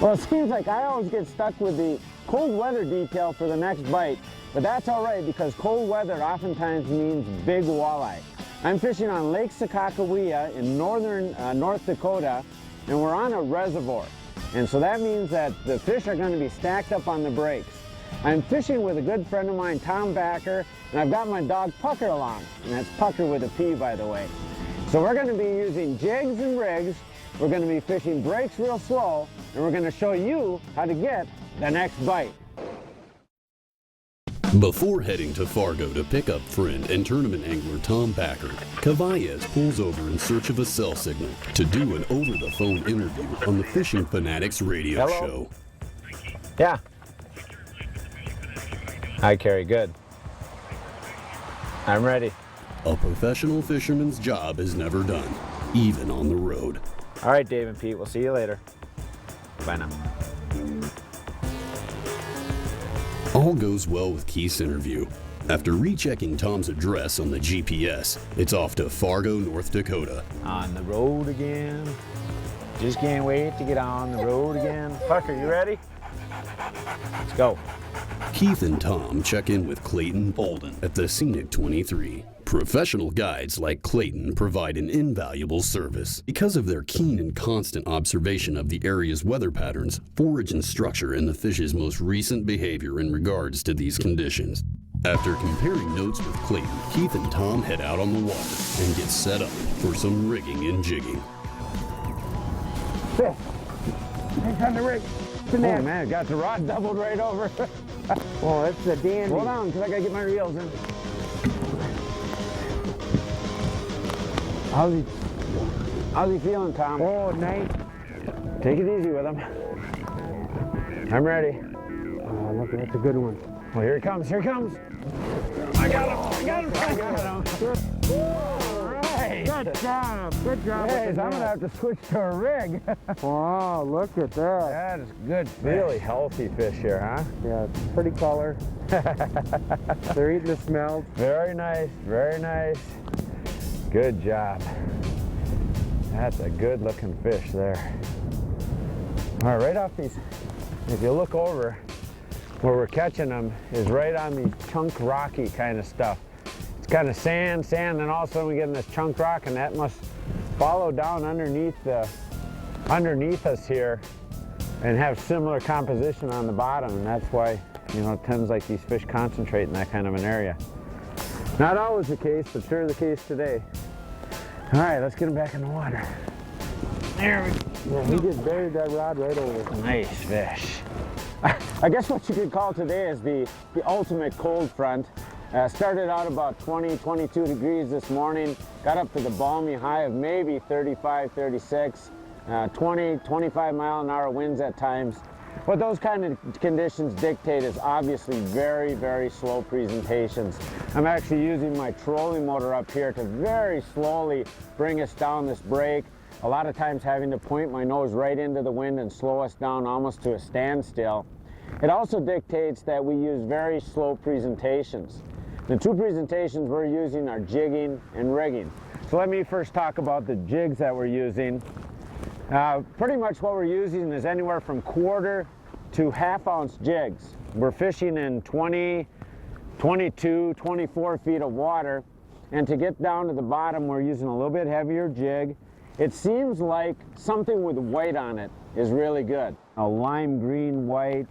Well, it seems like I always get stuck with the cold weather detail for the next bite, but that's all right because cold weather oftentimes means big walleye. I'm fishing on Lake Sakakawea in northern North Dakota, and we're on a reservoir. And so that means that the fish are going to be stacked up on the breaks. I'm fishing with a good friend of mine, Tom Backer, and I've got my dog Pucker along, and that's Pucker with a P, by the way. So we're going to be using jigs and rigs. We're going to be fishing breaks real slow, and we're going to show you how to get the next bite. Before heading to Fargo to pick up friend and tournament angler Tom Backer, Kavajecz pulls over in search of a cell signal to do an over-the-phone interview on the Fishing Fanatics radio show. Yeah. Hi, Carrie. Good. I'm ready. A professional fisherman's job is never done, even on the road. All right, Dave and Pete. We'll see you later. Bye now. All goes well with Keith's interview. After rechecking Tom's address on the GPS, it's off to Fargo, North Dakota. On the road again. Just can't wait to get on the road again. Pucker, you ready? Let's go. Keith and Tom check in with Clayton Bolden at the Scenic 23. Professional guides like Clayton provide an invaluable service. Because of their keen and constant observation of the area's weather patterns, forage and structure, and the fish's most recent behavior in regards to these conditions. After comparing notes with Clayton, Keith and Tom head out on the water and get set up for some rigging and jigging. Fish. Fish on the rig. Oh man, I got the rod doubled right over. Oh, that's a dandy. Hold on, because I got to get my reels in. How's he feeling, Tom? Oh, nice. Take it easy with him. I'm ready. Oh, look, that's a good one. Well, here he comes, here he comes. I got him, I got him, I got him. All right. Good job, good job. Hey, I'm going to have to switch to a rig. Wow, look at that. That is good fish. Really healthy fish here, huh? Yeah, pretty color. They're eating the smells. Very nice, very nice. Good job. That's a good looking fish there. All right, right off these, if you look over, where we're catching them is right on these chunk rocky kind of stuff. It's kind of sand, and all of a sudden we get in this chunk rock, and that must follow down underneath us here and have similar composition on the bottom, and that's why, you know, it tends like these fish concentrate in that kind of an area. Not always the case, but sure the case today. All right, let's get him back in the water. There we go. Yeah, he just buried that rod right over. Nice fish. I guess what you could call today is the ultimate cold front. Started out about 20, 22 degrees this morning, got up to the balmy high of maybe 35, 36, 20, 25 mile an hour winds at times. What those kind of conditions dictate is obviously very, very slow presentations. I'm actually using my trolling motor up here to very slowly bring us down this break. A lot of times having to point my nose right into the wind and slow us down almost to a standstill. It also dictates that we use very slow presentations. The two presentations we're using are jigging and rigging. So let me first talk about the jigs that we're using. Pretty much what we're using is anywhere from 1/4 to 1/2 ounce jigs. We're fishing in 20, 22, 24 feet of water, and to get down to the bottom we're using a little bit heavier jig. It seems like something with white on it is really good. A lime green white,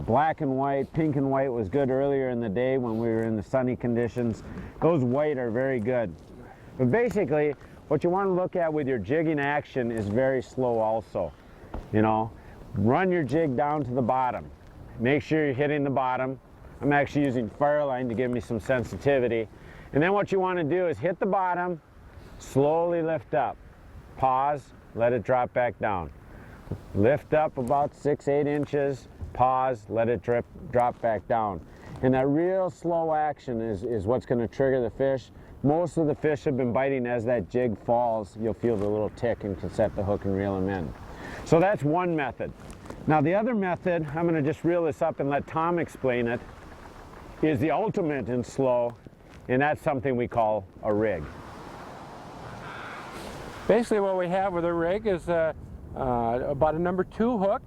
black and white, pink and white was good earlier in the day when we were in the sunny conditions. Those white are very good. But basically, what you want to look at with your jigging action is very slow also. You know, run your jig down to the bottom. Make sure you're hitting the bottom. I'm actually using Fireline to give me some sensitivity. And then what you want to do is hit the bottom, slowly lift up. Pause, let it drop back down. Lift up about 6-8 inches, pause, let it drop back down. And that real slow action is what's going to trigger the fish. Most of the fish have been biting as that jig falls. You'll feel the little tick and can set the hook and reel them in. So that's one method. Now the other method, I'm going to just reel this up and let Tom explain it, is the ultimate in slow, and that's something we call a rig. Basically what we have with a rig is about a number 2 hook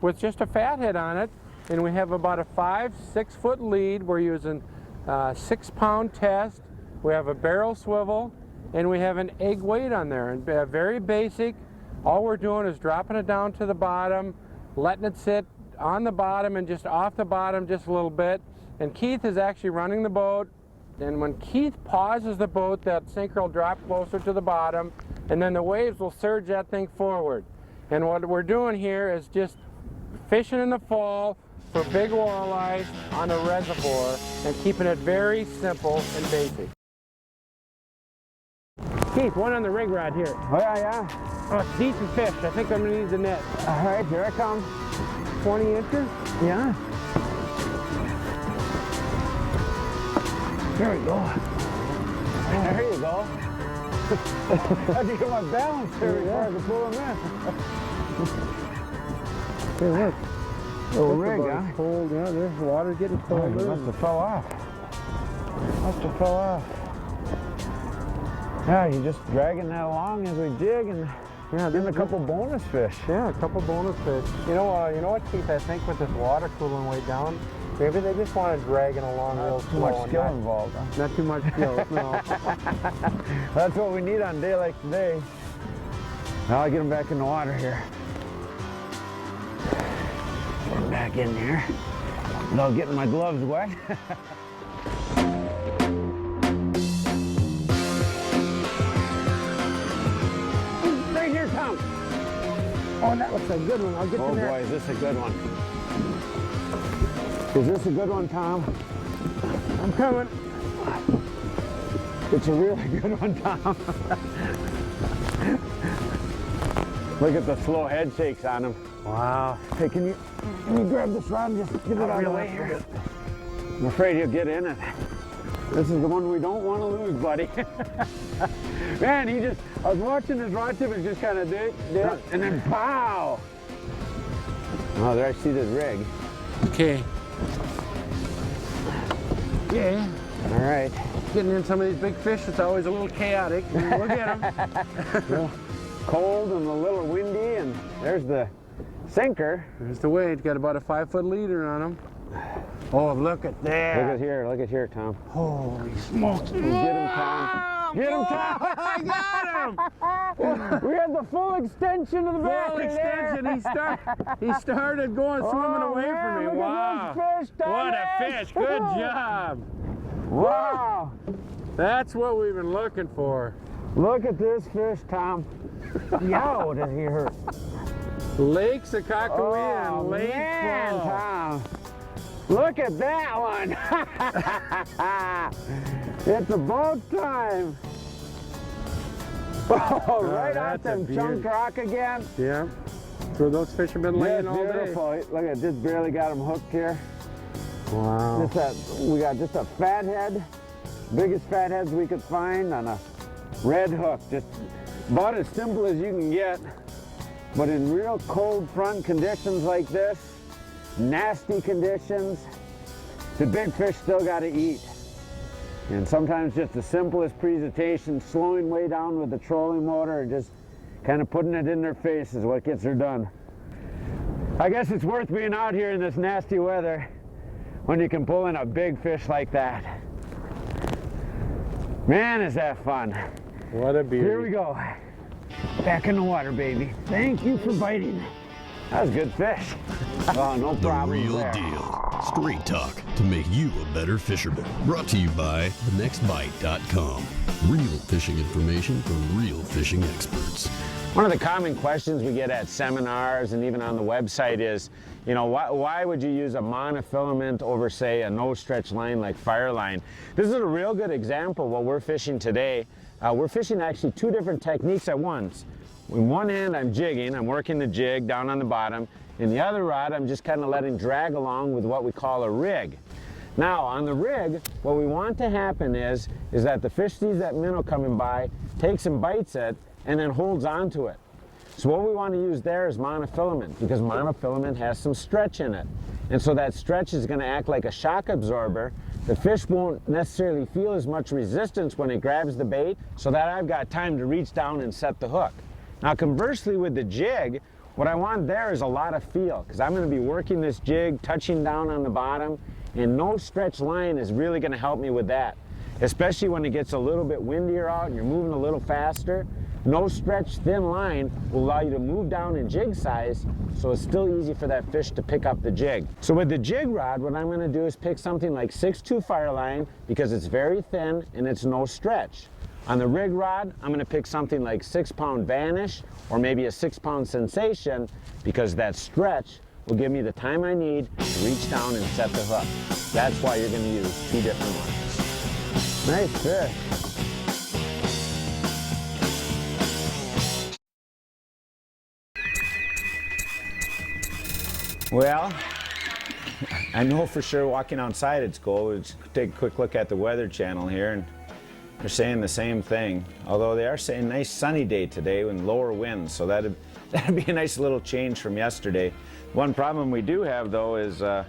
with just a fathead on it, and we have about a 5-6 foot lead. We're using 6-pound test. We have a barrel swivel, and we have an egg weight on there, and very basic. All we're doing is dropping it down to the bottom, letting it sit on the bottom and just off the bottom just a little bit. And Keith is actually running the boat, and when Keith pauses the boat, that sinker will drop closer to the bottom, and then the waves will surge that thing forward. And what we're doing here is just fishing in the fall for big walleye on a reservoir and keeping it very simple and basic. Keith, one on the rig rod here. Oh, yeah. Oh, it's decent fish. I think I'm gonna need the net. All right, here I come. 20 inches? Yeah. There we go. There you go. I had to get my balance here before I could pull them in. Hey, look. Little rig, huh? Cold, yeah, there's water getting cold. Oh, must have fell off. Must have fell off. Yeah, you're just dragging that along as we jig and getting a couple bonus fish. Yeah, a couple bonus fish. You know what, Keith? I think with this water cooling way down, maybe they just want to drag it along real slow. Too much skill involved, huh? Not too much skill, no. That's what we need on a day like today. Now I'll get them back in the water here. Get them back in here without getting my gloves wet. Right here, Tom. Oh, that looks like a good one. I'll get Oh the net. boy, is this a good one. Is this a good one, Tom? I'm coming. It's a really good one, Tom. Look at the slow head shakes on him. Wow. Hey, can you grab this rod and just get it out of the way here? I'm afraid he'll get in it. This is the one we don't want to lose, buddy. Man, I was watching his rod tip and just kind of did, and then pow! Oh, there I see the rig. Okay. Yeah. All right. Getting in some of these big fish, it's always a little chaotic. We'll get them. Cold and a little windy, and there's the sinker. There's the weight. Got about a 5-foot leader on him. Oh, look at that. Look at here, Tom. Holy smokes. Get him, Tom. Get him, Tom. I got him. We had the full extension of the back. Full extension. He started going swimming away from me. Look Wow. at this fish, Tom. What a fish. Good job. Wow. That's what we've been looking for. Look at this fish, Tom. Yow, does he hurt? Lake Sakakawea and Lake man, Fall. Tom. Look at that one. It's about time. Oh, right off them chunk rock again. Yeah. That's where those fish have been laying all day. Beautiful. Look at, just barely got them hooked here. Wow. We got just a fat head, biggest fat heads we could find on a red hook. Just about as simple as you can get. But in real cold front conditions like this, nasty conditions, the big fish still got to eat. And sometimes just the simplest presentation, slowing way down with the trolling motor, or just kind of putting it in their face is what gets her done. I guess it's worth being out here in this nasty weather when you can pull in a big fish like that. Man, is that fun. What a beauty. Here we go. Back in the water, baby. Thank you for biting. That was good fish. Oh, no problem. The real there. deal. Straight talk to make you a better fisherman. Brought to you by thenextbite.com. Real fishing information from real fishing experts. One of the common questions we get at seminars and even on the website is, you know, why would you use a monofilament over, say, a no-stretch line like Fireline? This is a real good example of what we're fishing today. We're fishing actually two different techniques at once. In one hand, I'm jigging, I'm working the jig down on the bottom. In the other rod, I'm just kind of letting drag along with what we call a rig. Now, on the rig, what we want to happen is that the fish sees that minnow coming by, takes and bites it, and then holds onto it. So what we want to use there is monofilament, because monofilament has some stretch in it. And so that stretch is going to act like a shock absorber. The fish won't necessarily feel as much resistance when it grabs the bait, so that I've got time to reach down and set the hook. Now conversely with the jig, what I want there is a lot of feel, because I'm going to be working this jig, touching down on the bottom, and no stretch line is really going to help me with that. Especially when it gets a little bit windier out and you're moving a little faster. No stretch thin line will allow you to move down in jig size, so it's still easy for that fish to pick up the jig. So with the jig rod, what I'm going to do is pick something like 6'2" Fireline, because it's very thin and it's no stretch. On the rig rod, I'm going to pick something like 6-pound Vanish or maybe a 6-pound Sensation, because that stretch will give me the time I need to reach down and set the hook. That's why you're going to use 2 different ones. Nice fish. Well, I know for sure walking outside it's cold. We'll just take a quick look at the Weather Channel here, and they're saying the same thing. Although they are saying nice sunny day today with lower winds, so that'd be a nice little change from yesterday. One problem we do have though is that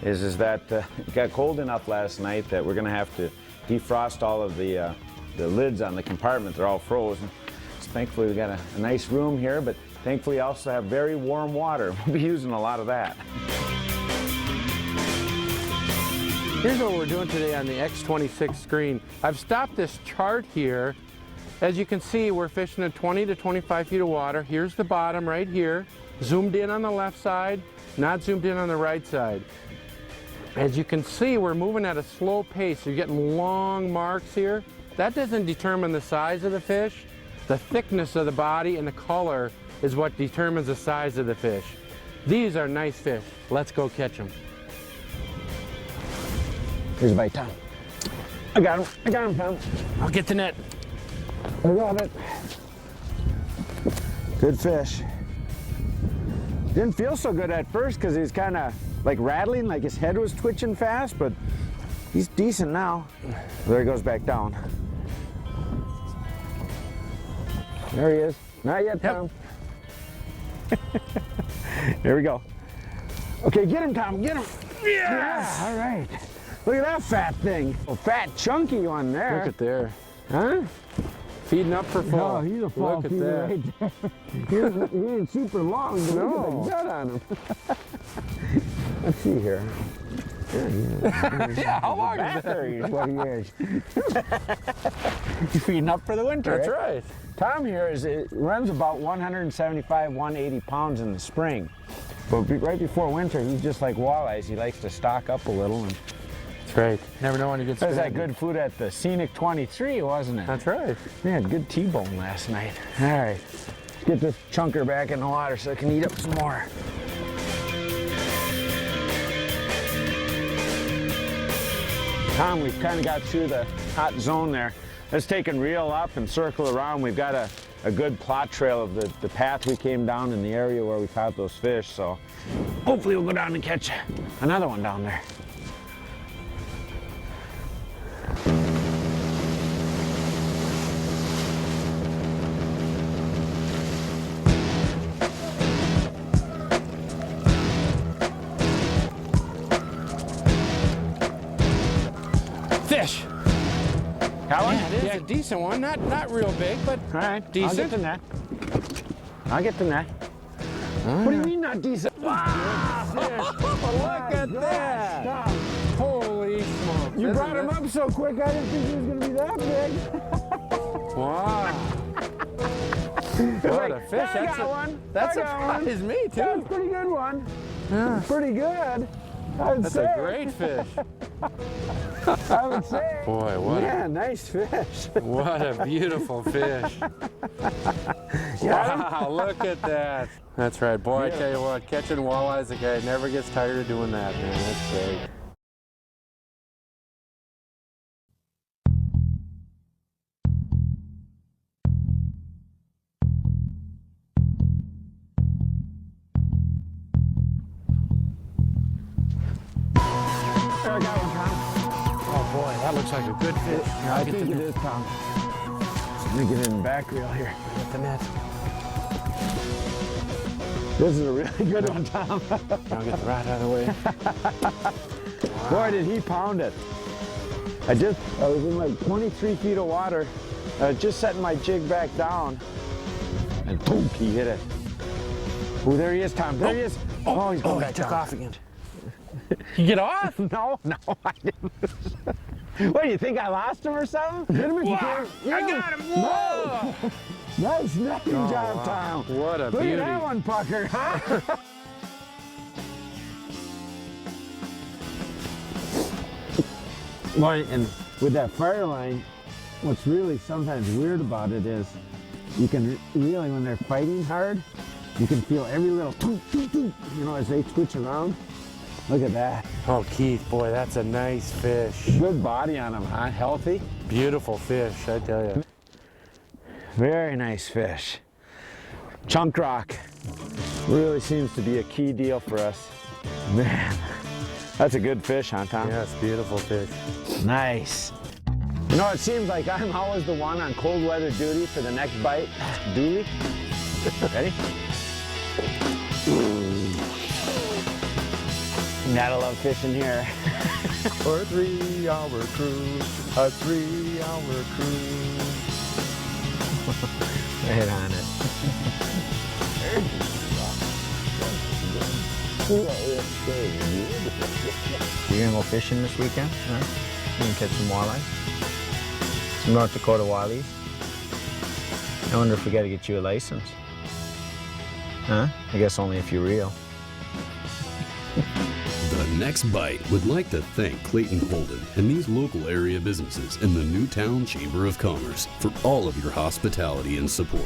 it got cold enough last night that we're going to have to defrost all of the lids on the compartment. They're all frozen. So thankfully we got a nice room here, but thankfully we also have very warm water. We'll be using a lot of that. Here's what we're doing today on the X26 screen. I've stopped this chart here. As you can see, we're fishing at 20 to 25 feet of water. Here's the bottom right here, zoomed in on the left side, not zoomed in on the right side. As you can see, we're moving at a slow pace. You're getting long marks here. That doesn't determine the size of the fish. The thickness of the body and the color is what determines the size of the fish. These are nice fish. Let's go catch them. Here's a bite, Tom. I got him, Tom. I'll get the net. I got it. Good fish. Didn't feel so good at first because he's kind of like rattling, like his head was twitching fast, but he's decent now. There he goes back down. There he is. Not yet, Tom. Yep. Here we go. Okay, get him, Tom, get him. Yeah, all right. Look at that fat thing. A fat, chunky one there. Look at there. Huh? Feeding up for fall. Oh, he's a fall Look at feeder that. right there. He ain't super long, but look at the gut on him. Let's see here. Yeah, how long is that? What he is. You're feeding up for the winter. That's right. Tom here it runs about 175, 180 pounds in the spring. But right before winter, he's just like walleyes. He likes to stock up a little. And That's right. Never know when you get that was that stranded. good food at the Scenic 23, wasn't it? That's right. We had good T-bone last night. All right, let's get this chunker back in the water so I can eat up some more. Tom, we've kind of got through the hot zone there. Let's take and reel up and circle around. We've got a good plot trail of the path we came down in the area where we caught those fish. So hopefully we'll go down and catch another one down there. Fish. Got one? Yeah, it is a decent one. Not real big, but All right, decent. I'll get the net. I'll get the net. What do you mean not decent? Wow! Look at that! Stop. Holy smokes. You Isn't brought him this- up so quick, I didn't think he was going to be that big. Wow. What a fish. I got one. That I got one. surprised me, That's a too. pretty good one. Yeah. Pretty good. I would That's say. a great fish. I would say. Boy, what Yeah, nice fish. what a beautiful fish. Wow, look at that. That's right. Boy, I tell you what, catching walleyes, the guy never gets tired of doing that, man. That's great. There, I got one, Tom. Oh boy, that looks like a good fish. I think it is, Tom. Let me get in the back reel here. Get the net. This is a really good one, Tom. I'll get the rod out of the way. Boy, did he pound it. I was in like 23 feet of water, just setting my jig back down, and boom, he hit it. Oh, there he is, Tom. There he is. Oh, he's going back took down. off again. You get off? No, I didn't. What, do you think I lost him or something? Get him if you can. I got him! Whoa! Nice netting job, wow. Tom. What a Look beauty. at that one, Pucker, huh? Well, and with that fire line, what's really sometimes weird about it is you can really, when they're fighting hard, you can feel every little toot, toot, toot, you know, as they twitch around. Look at that. Oh, Keith, boy, that's a nice fish. Good body on him, huh? Healthy. Beautiful fish, I tell you. Very nice fish. Chunk rock really seems to be a key deal for us. Man, that's a good fish, huh, Tom? Yes, beautiful fish. Nice. You know, it seems like I'm always the one on cold weather duty for the next bite. Dooley. Ready? Gotta love fishing here. For a 3-hour cruise, a 3-hour cruise. Right on it. You're gonna go fishing this weekend? Huh? You gonna catch some walleye? Some North Dakota walleyes? I wonder if we gotta get you a license. Huh? I guess only if you reel. The Next Bite would like to thank Clayton Holden and these local area businesses in the Newtown Chamber of Commerce for all of your hospitality and support.